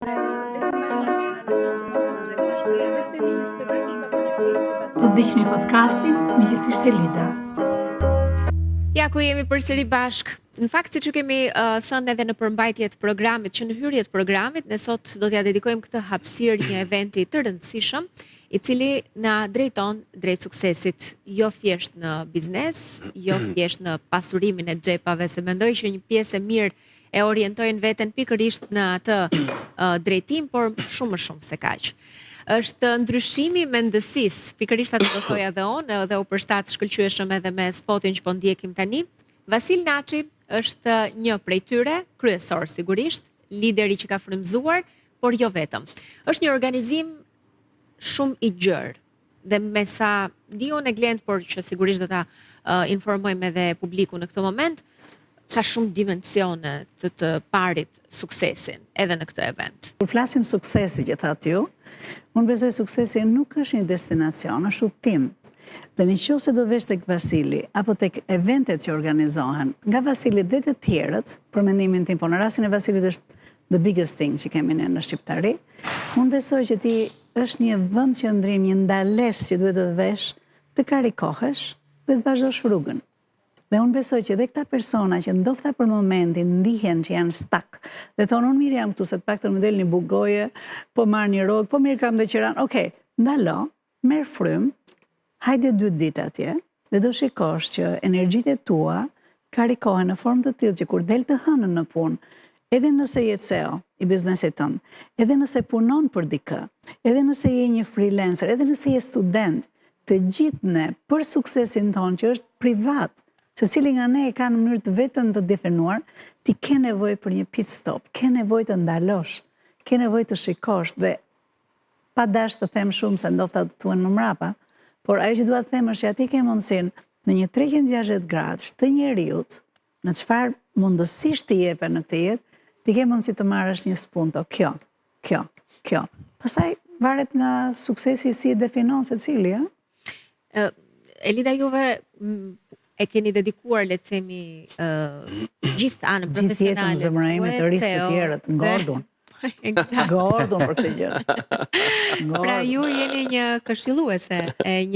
Po ndiqni podcastin Miqësisht e Lida. Ja ku jemi përsëri bashk. Në fakt, siç kemi thënë edhe në përmbajtje të programit, që në hyrje të programit, ne sot do t'ja dedikojmë këtë hapësirë një eventi të rëndësishëm, i cili na drejton drejt suksesit, jo thjesht në biznes, jo thjesht në pasurimin e xhepave, se mendoj që një pjesë e mirë e orientojnë veten pikërisht në atë drejtim, por shumë më shumë se kaq. Është ndryshimi i mendësisë, pikërisht atë do thoja edhe unë, dhe u përshtat shkëlqyeshëm edhe me spotin që po ndjekim tani. Vasil Naçi është një prej tyre, kryesor sigurisht, lideri që ka frymëzuar, por jo vetëm. Është një organizim shumë i gjerë dhe me sa di unë e Glend, por që sigurisht do ta informojmë edhe publikun në këtë moment, ka shumë dimensione të parit suksesin edhe në këtë event. Kur flasim suksesi që thatë ju, unë besoj suksesi nuk është një destinacion, është udhtim. Dhe nëse do vesh tek Vasili apo tek eventet që organizohen, nga Vasili dhe të tjerët, për mendimin tim, po në rastin e Vasilit është the biggest thing që kemi ne në shqiptari, unë besoj që ti është një vend qëndrim, një ndales që duhet të vesh, të karikohesh dhe të vazhdosh rrugën. Dhe unë besoj që dhe këta persona që ndofta për momentin ndihen që janë stak dhe thonë unë mirë jam këtu se të paktën më del një bugoje, po marr një rrogë, po mirë kam dhe qiran, okej, ndalo, merr frym, hajde 2 ditë atje dhe do shikosh që energjitë tua karikohen në formë të tillë që kur del të hënën në punë, edhe nëse je CEO i biznesit tënd, edhe nëse punon për dikë, edhe nëse je një freelancer, edhe nëse je student, të gjithë ne për suksesin tonë që është privat, se cili nga ne e ka në mënyrë të vetën të definuar, ti ke nevojë për një pit stop, ke nevojë të ndalosh, ke nevojë të shikosh dhe pa dash të them shumë se ndofta të thuan më mrapa, por ajo që dua të them është që aty ke mundësinë në një 360 gradësh të njeriut, në çfarë mundësish të jepen në këtë jetë, ti ke mundësi të marrësh një spunto, kjo. Pastaj varet nga suksesi si e definon secili, ëh? Elida, juve e keni dedikuar, le të themi, gjithë anën profesionale. Gjithë jetën zëmërajme të rrisë të tjerët, ngordun. Ngordun për këtë gjë. Pra ju jeni një këshilluese,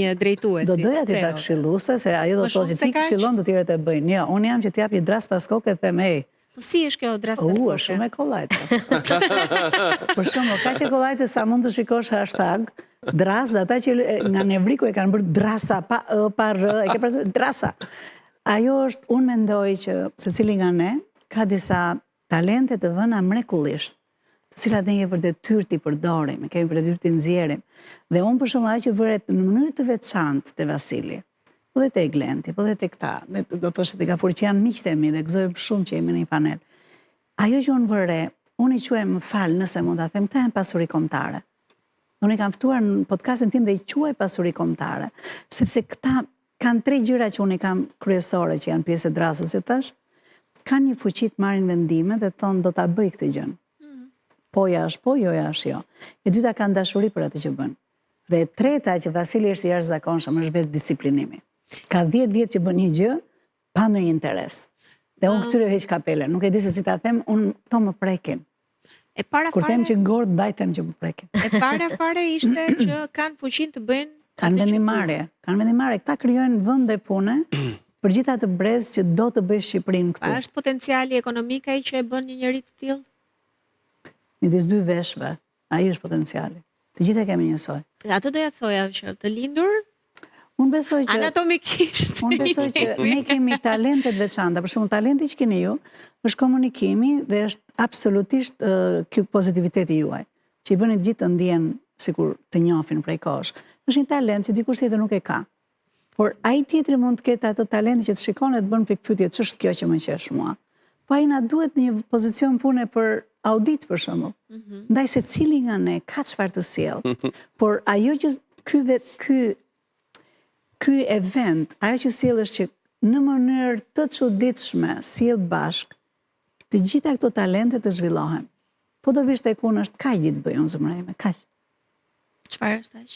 një drejtuesi. Do doja të isha këshilluese, se ajo do të thotë që ti këshillon të tjerët e bëjnë. Jo, unë jam që t'jap një dras pas koke e them, ej. Po si është kjo dras pas koke? Shumë e kollajt pas koke. Për shumë, ka që kollajt sa mund të shikosh hashtag, dras, dhe ata që nga nevriku e kanë bërë drasa, pa rë, e ke parasysh drasa. Ajo është, unë mendoj që secili nga ne ka disa talente të vëna mrekullisht, të cilat ne për detyrë t'i përdorim, kemi për detyrë t'i nxjerrim. Dhe unë për shembull ajo që vëret në mënyrë të veçantë te Vasili, po dhe te Glenti, po dhe te këta, do të thoshte te Gafur që janë miqtë e mi dhe gëzojmë shumë që jemi në një panel. Ajo që unë vëre, unë i quaj më fal nëse mund ta them, këta janë pasuri kombëtare. Unë i kam ftuar në podcastin tim dhe i quaj pasuri kombëtare, sepse këta kanë 3 gjëra që unë i kam kryesore që janë pjesë e drasës, si thash, kanë një fuqi të marrin vendime dhe thonë do ta bëj këtë gjën. Po ja është po, jo ja është jo. E dyta kanë dashuri për atë që bën. Dhe e treta që Vasili është i jashtëzakonshëm është vetë disiplinimi. Ka 10 vjet që bën një gjë pa ndonjë interes. Dhe unë këtyre heq kapelen, nuk e di se si ta them, unë to më prekin. Kur them që ngord, ndaj them që më prekin. E para fare ishte që kanë fuqinë të bëjnë Kanë vendimmarrje. Këta krijojnë vende pune për gjithë atë brez që do të bëjë Shqipërinë këtu. A është potenciali ekonomik ai që e bën një njeri të tillë? Midis 2 veshëve, ai është potenciali. Të gjithë e kemi njësoj. Atë doja të thoja që të lindur unë besoj që anatomikisht. Unë besoj që ne kemi talentet veçanta. Për shembull, talenti që keni ju është komunikimi dhe është absolutisht ky pozitiviteti juaj, që i bëni të gjithë të ndjen sikur të njohin prej kohësh. Është një talent që dikush tjetër nuk e ka. Por ai tjetri mund të ketë atë talent që të shikon e të bën pikpyetje, ç'është kjo që më qesh mua. Po ai na duhet në një pozicion pune për audit për shembull. Ndaj secili nga ne ka çfarë të sjell. Por ajo që ky event, ajo që sjell është që në mënyrë të çuditshme sjell bashk të gjitha këto talente të zhvillohen. Po do vish tek unë është kaq ditë bëj unë zëmërejme, kaq. Çfarë është aq?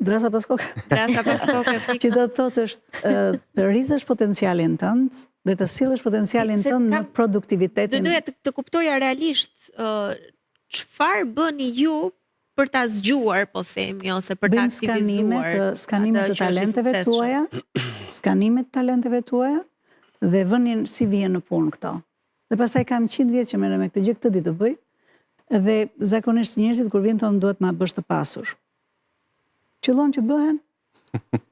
Drasa pas koke. Drasa pas koke, që do të thotë është të rrizësh potencialin tënd dhe të sjellësh potencialin tënd në produktivitetin. Do doja të kuptoja realisht çfarë bëni ju për ta zgjuar, po themi, ose për ta aktivizuar skanimet të talenteve tuaja, skanimet të talenteve tuaja, dhe vënin si vjen në punë këto. Dhe pastaj kam 100 vjet që merrem me këtë gjë, këtë ditë të bëj, dhe zakonisht njerëzit kur vjen thonë duhet ma bësh të pasur. Qëllon që bëhen?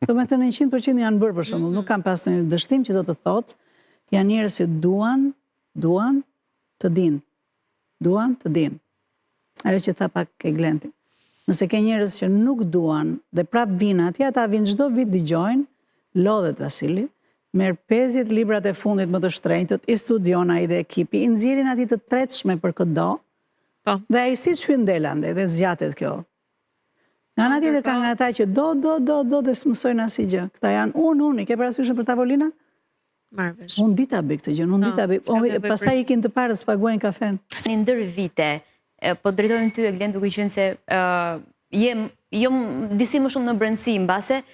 Do me thënë 100% janë bërë për shembull, nuk kam pas një dështim që do të thotë, janë njerëz që duan të dinë. Duan të dinë. Ajo që tha pak ke Glenti. Nëse ke njerëz që nuk duan dhe prap vinë atje, ata vinë çdo vit dëgjojnë, lodhet Vasili, merr 50 librat e fundit më të shtrenjtët, i studion ai dhe ekipi, i nxjerrin aty të tretshme për këdo. Po. Dhe ai si hyn delande dhe zgjatet kjo. Nga ana tjetër ka nga ata që do dhe s'mësojnë asgjë. Këta janë unë, i ke parasysh për tavolina? Marrëvesh. Unë dita bëj këtë gjë, unë dita bëj. Pastaj ikin të parë paguajnë kafen. Në ndër vite, po drejtojmë ty e Glen duke qenë se jam disi më shumë në brendësi mbase,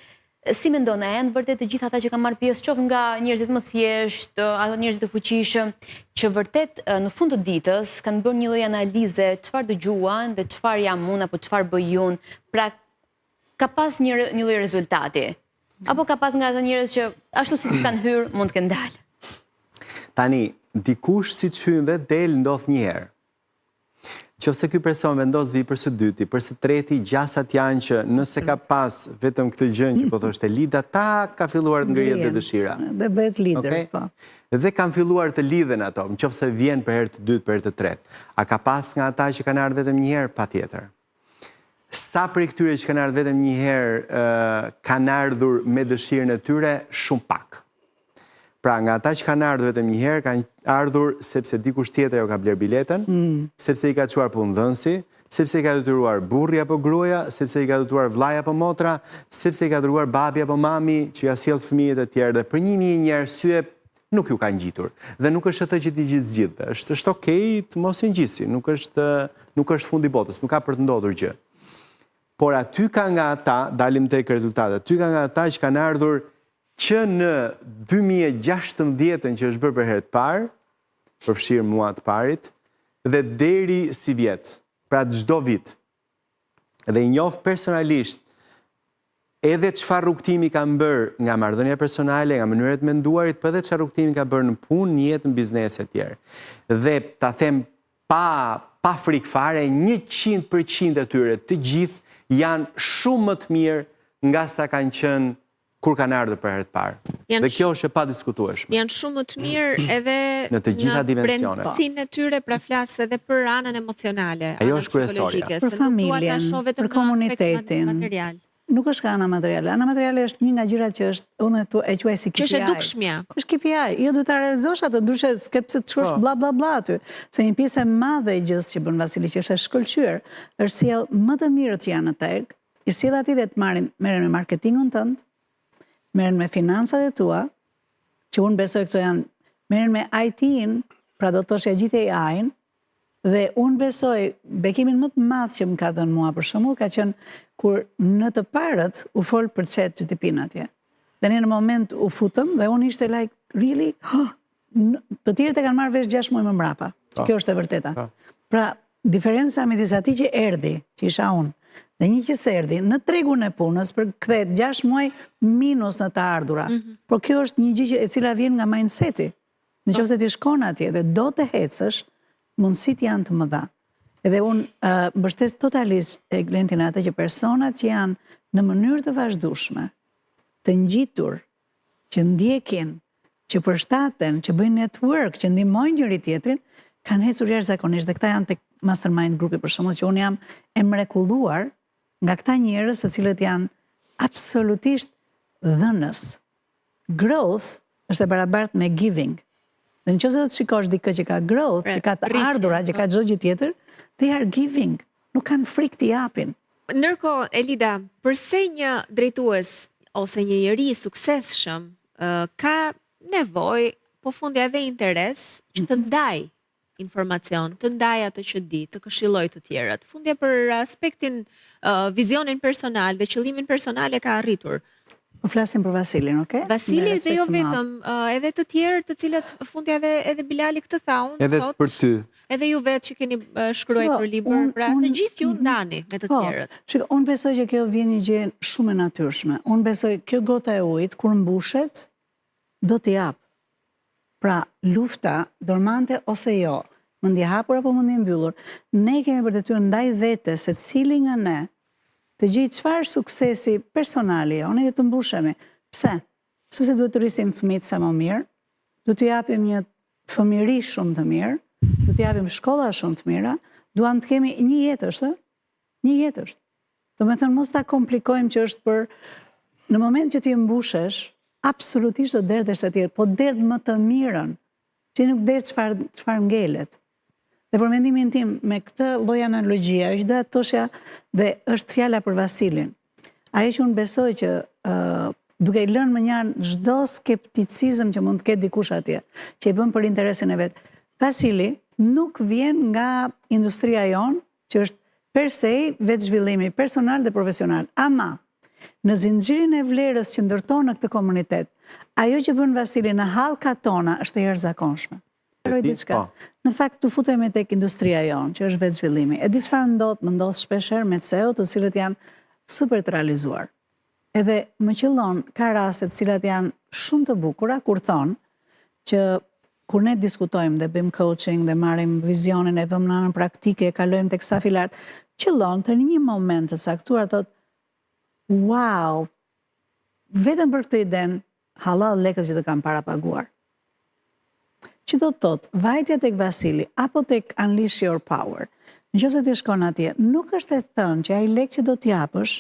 si mendon e janë vërtet të gjithë ata që kanë marrë pjesë qoftë nga njerëzit më thjesht, ato njerëzit të fuqishëm, që vërtet në fund të ditës kanë bërë një lloj analize çfarë dëgjuan dhe çfarë jam unë apo çfarë bëj unë, pra ka pas një lloj rezultati. Apo ka pas nga ata njerëz që ashtu siç kanë hyrë mund të kenë dalë. Tani, dikush si që hyn dhe del ndodh një herë. Qofse ky person vendos vi për së dyti, për së treti, gjasat janë që nëse ka pas vetëm këtë gjën që po thoshte Lida, ta ka filluar të ngrihet dhe dëshira. Dhe bëhet lider, po. Dhe kanë filluar të lidhen ato, nëse vjen për herë të dytë, për herë të tretë. A ka pas nga ata që kanë ardhur vetëm një herë? Patjetër. Sa prej këtyre që kanë ardhur vetëm një herë kanë ardhur me dëshirën e tyre? Shumë pak. Pra nga ata që kanë ardhur vetëm një herë, kanë ardhur sepse dikush tjetër ka bler biletën, sepse i ka çuar punëdhënësi, sepse i ka detyruar burri apo gruaja, sepse i ka detyruar vllai apo motra, sepse i ka dërguar babi apo mami që ja sjell fëmijët e tjerë dhe për një arsye nuk ju ka ngjitur. Dhe nuk është atë që ti gjithë zgjidhve. Është okay të mos i ngjisi, nuk është fundi botës, nuk ka për të ndodhur gjë. Por aty ka nga ata, dalim tek rezultatet, aty ka nga ata që kanë ardhur që në 2016 që është bërë për herë të parë, përfshirë mua të parit, dhe deri si vjet, pra çdo vit. Dhe i njoh personalisht edhe çfarë rrugtimi kanë bërë nga marrëdhënia personale, nga mënyra e menduarit, por edhe çfarë rrugtimi ka bërë në punë, në jetë, në biznes e tjerë. Dhe ta them pa frikë fare, 100% e tyre, të gjithë janë shumë më të mirë nga sa kanë qenë kur kanë ardhur për herë të parë. Dhe kjo është e padiskutueshme. Janë shumë më të mirë edhe në të gjitha dimensionet. Në brendësinë e tyre, pra flas edhe për anën emocionale, ajo është kryesorja. Për familjen, për komunitetin. Nuk është ka ana materiale. Ana materiale është një nga gjërat që është unë e quaj si KPI. Që është e dukshmja. Është KPI. Jo duhet ta realizosh atë, ndryshe s'ke pse të shkosh bla bla bla aty. Se një pjesë e madhe e gjës që bën Vasili që është e shkëlqyer, është sjell më të mirët që janë në treg, i sjell aty dhe të merren me marketingun tënd, merren me financat e tua, që unë besoj këto janë, merren me IT-in, pra do të thoshja gjithë AI-in, dhe unë besoj bekimin më të madh që më ka dhënë mua për shembull, ka qenë kur në të parët u fol për ChatGPT atje. Dhe në moment u futëm dhe unë ishte like, really? Të tjerët e kanë marrë vesh 6 muaj më mbrapa. Që kjo është e vërteta. Pra, diferenca midis atij që erdhi, që isha unë, dhe një që s'erdhi në tregun e punës për kthehet 6 muaj minus në të ardhura. Por kjo është një gjë e cila vjen nga mindseti. Nëse ti shkon atje dhe do të ecësh, mundësit janë të mëdha. Edhe unë mbështes totalisht e Glentin atë që personat që janë në mënyrë të vazhdueshme, të ngjitur, që ndjekin, që përshtaten, që bëjnë network, që ndihmojnë njëri tjetrin, kanë ecur jashtëzakonisht dhe këta janë tek mastermind grupi për shembull që unë jam e mrekulluar nga këta njerëz të cilët janë absolutisht dhënës. Growth është e barabartë me giving. Dhe nëse do të shikosh dikë që ka growth, që ka të ardhura, që ka çdo gjë tjetër, they are giving. Nuk kanë frikë të japin. Ndërkohë, Elida, përse një drejtues ose një njeri i suksesshëm ka nevojë, po fundi edhe interes, që të ndaj informacion, të ndaj atë që di, të këshilloj të tjerët. Fundja për aspektin, vizionin personal dhe qëllimin personal e ka arritur. Po flasim për Vasilin, okay? Vasili dhe jo vetëm, edhe të tjerë të cilët fundja edhe Bilali këtë tha unë Edhe sot. për ty. Edhe ju vetë që keni shkruar për libër, pra të gjithë ju ndani me të tjerët. Shikoj, unë besoj që kjo vjen një gjë shumë e natyrshme. Unë besoj kjo gota e ujit kur mbushet do t'i jap. Pra lufta dormante ose jo, mendje hapur apo mendje mbyllur, ne kemi për detyrë ndaj vetes se cili nga ne të gjejë çfarë suksesi personali jonë dhe të mbushemi. Pse? Sepse duhet të rrisim fëmijët sa më mirë, duhet t'u japim një fëmijëri shumë të mirë, duhet t'u japim shkolla shumë të mira, duam të kemi një jetë është, një jetë është. Do me thënë, mos ta komplikojmë që është për, në moment që ti mbushesh, absolutisht do derdhesh atje, po derdh më të mirën, që nuk derdh çfarë ngelet. Dhe për mendimin tim, me këtë lloj analogjia, është do të thoshja dhe është fjala për Vasilin. Ajo që unë besoj që duke i lënë më njarë çdo skepticizëm që mund të ketë dikush atje, që i bën për interesin e vet. Vasili nuk vjen nga industria jonë, që është per se vetë zhvillimi personal dhe profesional. Ama, në zinxhirin e vlerës që ndërton në këtë komunitet, ajo që bën Vasili në hallkat tona është e jashtëzakonshme. Në fakt të futemi tek industria jonë, që është vetë zhvillimi. E di çfarë ndodh, më ndodh shpeshherë me CEO të cilët janë super të realizuar. Edhe më qëllon ka raste të cilat janë shumë të bukura kur thonë që kur ne diskutojmë dhe bëjmë coaching dhe marrim vizionin e vëmë në anën praktike, kalojmë tek stafi lart, qëllon të në një moment të caktuar thotë, wow, vetëm për këtë iden, halal lekët që të kam para paguar. Që do të thotë, vajtja tek Vasili, apo tek Unleash Your Power, nëse ti shkon atje, nuk është e thënë që ai lek që do t'japësh,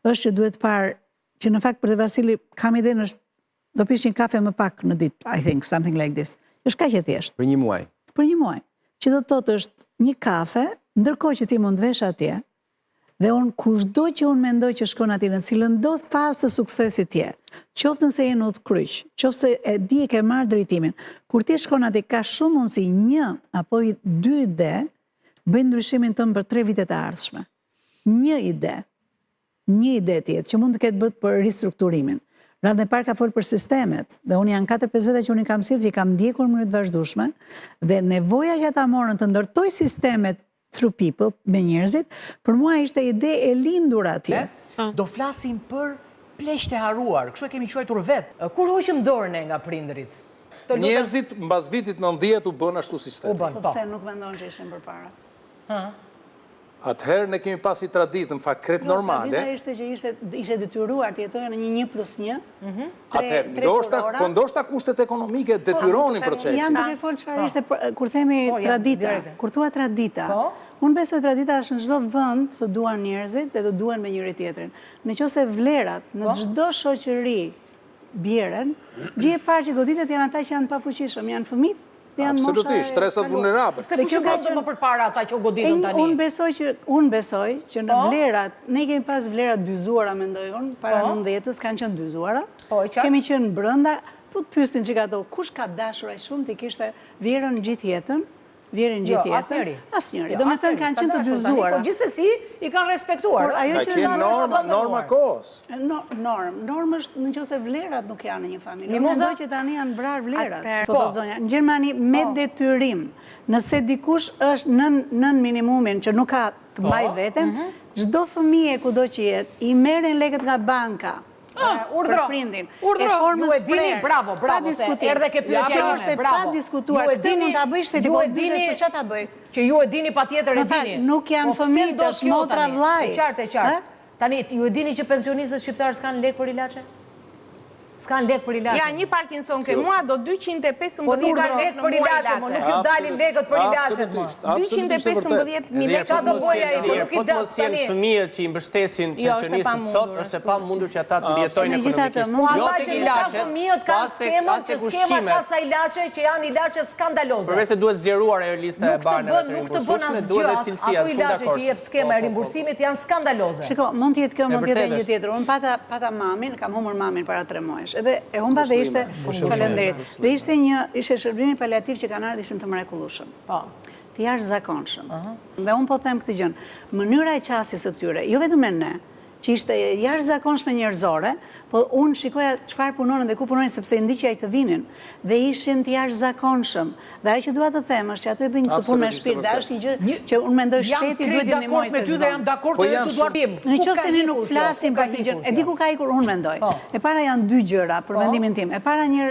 është që duhet parë, që në fakt për të Vasili kam idenë është do pish një kafe më pak në ditë, I think, something like this. Është kaq e thjeshtë. Për një muaj. Për një muaj. Që do të thotë është një kafe, ndërkohë që ti mund të vesh atje, dhe unë kushdo që unë mendoj që shkon atje në cilën do fazë të suksesit tje, qoftë nëse je në udhkryq, qoftë se e di e ke marrë drejtimin, kur ti shkon atje ka shumë mundësi 1 apo 2 ide, bëjnë ndryshimin tëmë për 3 vitet e ardhshme. Një ide tjetë që mund të ketë bërë për ristrukturimin. Radhën e parë ka folë për sistemet, dhe unë janë 4-5 vete që unë i kam sjellë që i kam ndjekur në mënyrë të vazhdueshme, dhe nevoja që ata morën të ndërtoj sistemet through people, me njerëzit, për mua ishte ide e lindur atje. Do flasim për pleqt e haruar, kështu e kemi quajtur vetë. Kur hoqëm dorën nga prindërit? Njerëzit mbas vitit 90 u bën ashtu sistemi. U bën, po. Pse nuk mendon që ishin përpara? Atëherë ne kemi pasi traditë, në fakt kret normale. Tradita ishte që ishte detyruar të jetojnë në një 1+1. Atëherë, ndoshta kushtet ekonomike detyronin procesin. Janë duke folë çfarë ishte, kur themi tradita, kur thua tradita, unë besoj tradita është në çdo vend të duan njerëzit dhe të duan me njëri tjetrin. Nëse vlerat në çdo shoqëri bjeren, gjë e parë që goditet janë ata që janë pafuqishëm, janë fëmijët. Absolutisht, stresat vulnerabël. Pse kush ka më përpara ata që u goditën tani? Unë besoj që në vlerat, ne kemi pas vlerat dyzuara, mendoj unë, para 90-s kanë qenë dyzuara. Kemi qenë brenda, po të pyesnin çka ato, kush ka dashur aq shumë ti kishte vjerën gjithë jetën? Asnjëri. Domethënë kanë qenë të dyzuara. Po gjithsesi i kanë respektuar. Ka qenë norma kohës. Normë është nëse vlerat nuk janë në një familje. Mendoj që tani janë vrarë vlerat. Po zonja, në Gjermani me detyrim, nëse dikush është nën minimumin që nuk ka të mbaj veten, çdo fëmijë kudo që jetë, i merren lekët nga banka. Urdhro, ju e dini, bravo, se erdhe ke pyetja ime, bravo. Pa diskutuar, këtë mund ta bëj shteti, po për çfarë ta bëj? Që ju e dini patjetër e dini. Nuk janë fëmijë, është motra vllai. Qartë. Tani, ju e dini që pensionistët shqiptarë s'kan lek për ilaçe? S'kan lek për ilaçe. Ja, një Parkinson ke mua do 215.000 po nuk ka lek për ilaçe, nuk ju dalin lekët për ilaçe. 215.000 lekë. Qa do bëja i, nuk i dalë tani. Fëmijët që i mbështesin pensionistët sot, është e pa mundur që ata të mjetojnë ekonomikisht. Jo tek ilaçet, fëmijët kanë skemën, që skema ka ca ilaçe që janë ilaçe skandaloze. Përveç se duhet zgjeruar ajo lista e banave të nuk të bën asgjë, ato ilaçe që jep skema e rimbursimit janë skandaloze. Shiko, mund të jetë kjo, mund të jetë një tjetër. Unë pata mamin, kam humur mamin para 3 muaj. Edhe e humba dhe ishte falenderit. Dhe ishte shërbimi paliativ që kanë ardhur ishin të mrekullueshëm. Po. Të jashtëzakonshëm. Dhe unë po them këtë gjë. Mënyra e qasjes së tyre, jo vetëm me ne, që ishte jashtëzakonshme njerëzore, po unë shikoja çfarë punonin dhe ku punonin sepse ndiqja i të vinin dhe ishin të jashtëzakonshëm. Dhe ajo që dua të them është që ato e bëjnë këtë punë me shpirt, dhe është një gjë që unë mendoj shteti duhet të ndihmojë se ty dhe jam dakord edhe të duartim. Nëse ne nuk flasim për këtë gjë, e di ku ka ikur, unë mendoj. E para janë dy gjëra për mendimin tim. E para një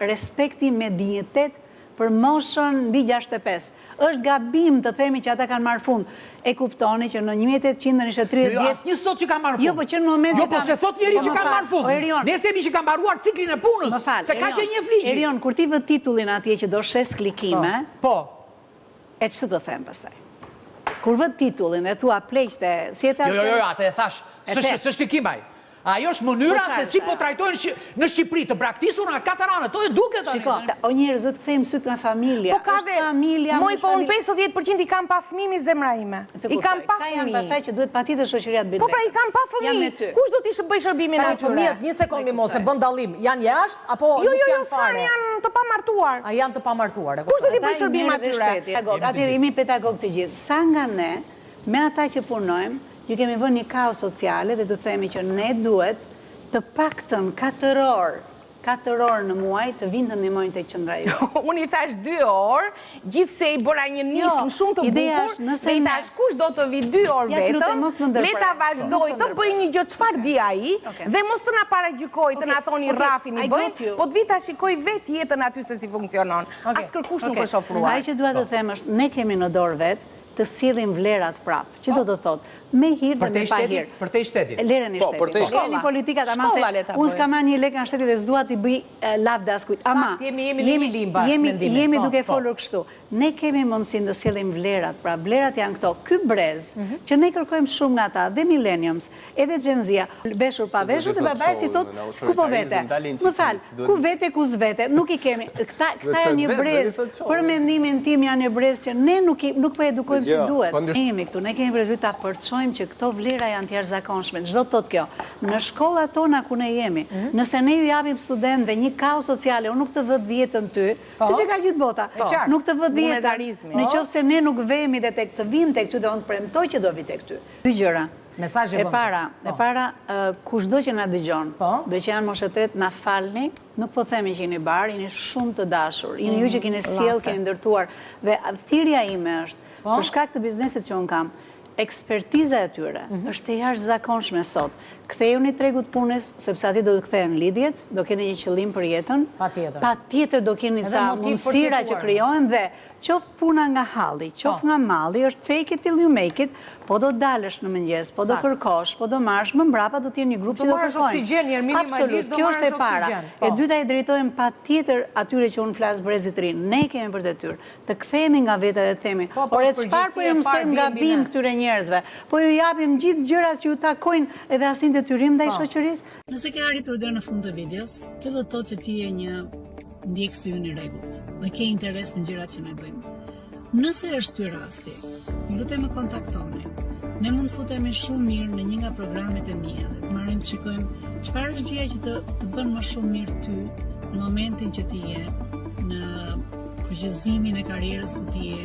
respekti me dinjitet për moshën mbi 65. Është gabim të themi që ata kanë marrë fund. E kuptoni që në 1800 ishte 30 vjet. Asnjë sot që ka marrë fund. Jo, po që në momentin. Jo, po se thot njëri që ka marrë fund. Ne themi që ka mbaruar ciklin e punës. Se ka që një fligjë. Erion, kur ti vë titullin atje që do shes klikime, po. E ç'të do them pastaj? Kur vë titullin e thua pleqte, si e thash? Jo, atë e thash. S'është klikimaj. Ajo është mënyra se si po trajtojnë në Shqipëri të braktisur nga katër anë. To e duket tani. Shiko, o njerëz duhet të kthejmë syt nga familja. Po ka dhe, moj po unë 50% i kam pa fëmijë zemra ime. I kam pa fëmijë. Janë pasaj që duhet patjetër shoqëria të bëjë. Po pra i kam pa fëmijë. Kush do t'i bëj shërbimin atyre? Fëmijët, një sekond mos e bën dallim. Janë jashtë apo nuk janë fare? Jo, janë të pamartuar. A janë të pamartuar? Kush do t'i bëj shërbim atyre? Atëherë jemi pedagog të gjithë. Sa nga ne, me ata që punojmë, ju kemi vënë një kaos sociale dhe të themi që ne duhet të paktën 4 orë në muaj të vinë të ndihmojnë tek qendra jote. Unë i thash 2 orë, gjithse i bëra një nismë shumë të bukur, dhe i thash kush do të vi 2 orë vetëm, le ta vazhdoj të bëj një gjë çfarë di ai, dhe mos të na paragjykoj, të na thoni rrafin i bëjmë, po të vi ta shikoj vetë jetën aty se si funksionon. As kërkush nuk është ofruar. Ai që dua të them është, ne kemi në dorë vetë të sillim vlerat prapë. Që do të thotë? Me hir dhe me pa hir. Për te shtetit. Lerën e shtetit. Lerën e politikat, ama se unë s'ka marrë një lekë nga shteti dhe s'dua t'i bëj lavda askujt. Ama jemi duke folur kështu. Ne kemi mundësinë të sillim vlerat, pra vlerat janë këto. Ky brez që ne kërkojmë shumë nga ata, dhe millenniums, edhe Gen Z-ja, beshur pa veshur, dhe babai si thot, ku po vete? Më fal, ku vete, ku s'vete? Nuk i kemi. Këta janë një brez, për mendimin tim janë një brez që ne nuk po edukojmë si duhet. Ne jemi këtu, ne kemi përgjithë ta përçojmë që këto vlera janë të jashtëzakonshme. Çdo të thotë kjo. Në shkollat tona ku ne jemi, nëse ne ju japim studentëve një kaos sociale, unë nuk të vë dietën ty, siç e ka gjithë bota. Nuk të vë dietën. Në qoftë se ne nuk vemi dhe tek të vim tek ty dhe unë të premtoj që do vi tek ty. Dy gjëra. E para, kushdo që na dëgjon, dhe që janë moshë tret, na falni, nuk po themi që jeni bar, jeni shumë të dashur, jeni ju që keni sjell, keni ndërtuar, dhe thirrja ime është, për shkak të biznesit që unë kam, ekspertiza e tyre është e jashtëzakonshme sot. Kthejuni tregut punës, sepse aty do të kthehen lidhjet, do keni një qëllim për jetën. Patjetër do keni ca mundësira që krijohen dhe qoftë puna nga halli, qoftë nga malli, është fake it till you make it, po do dalësh në mëngjes, po do kërkosh, po do marrësh, më mbrapa do të jenë një grup që do kërkojnë. Absolut, kjo është e para. E dyta i drejtojmë patjetër atyre që unë flas brezit të rinë. Ne kemi për detyrë të kthehemi nga veta dhe të themi, "Ore çfarë po ju mësojmë gabim këtyre njerëzve? Po ju japim gjithë gjërat që ju takojnë edhe asin detyrim ndaj shoqërisë." Nëse ke arritur deri në fund të videos, kjo do të thotë që ti je një ndjekës ynë i rregullt dhe ke interes në gjërat që ne bëjmë. Nëse është ky rasti, ju lutem më kontaktoni. Ne mund të futemi shumë mirë në një nga programet e mia dhe të marrim të shikojmë çfarë është gjëja që të bën më shumë mirë ty në momentin që ti je në përgjithësimin e karrierës ku ti je,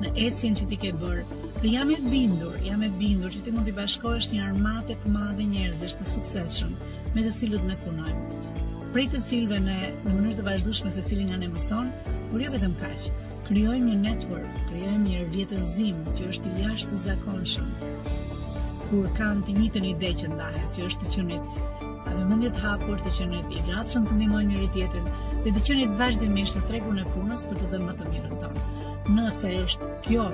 në ecjen që ti ke bërë. Dhe jam e bindur që ti mund t'i bashkohesh një armate të madhe njerëzish të suksesshëm me të cilët ne punojmë. Prej të cilëve ne në mënyrë të vazhdueshme secili nga ne mëson, por jo vetëm kaq. Krijojmë një network, krijojmë një rrjetëzim që është i jashtëzakonshëm. Kur kanë të njëjtën ide që ndahet, që është të qenit, me mendje të hapur, të qenit i gatshëm të ndihmojnë njëri tjetrin dhe të qenit vazhdimisht në tregun e punës për të dhënë më të mirën tonë. Nëse është kjo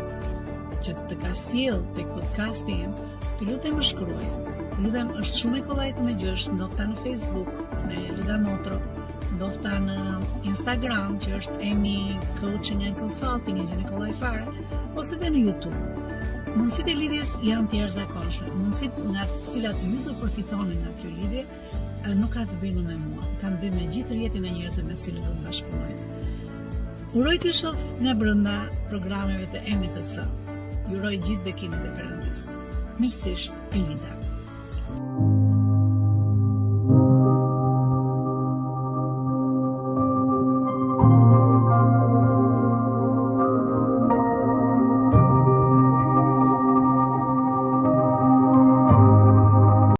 që të ka sjell tek podcasti im, të lutem më shkruaj. Lutem, është shumë e kollajt me gjësh, ndofta në Facebook, me Lida Motro, ndofta në Instagram, që është Emi Coaching and Consulting, e gjeni kollaj fare, ose dhe në YouTube. Mundësitë e lidhjes janë të jashtëzakonshme. Mundësitë nga të cilat ju do përfitoni nga kjo lidhje, nuk ka të bëjnë me mua, ka të bëjnë me gjithë rrjetin e njerëzve me të cilët do të bashkëpunojmë. Uroj t'ju shoh nga brenda programeve të MCC. Ju uroj gjithë bekimet e Perëndis. Miqësisht, Elida.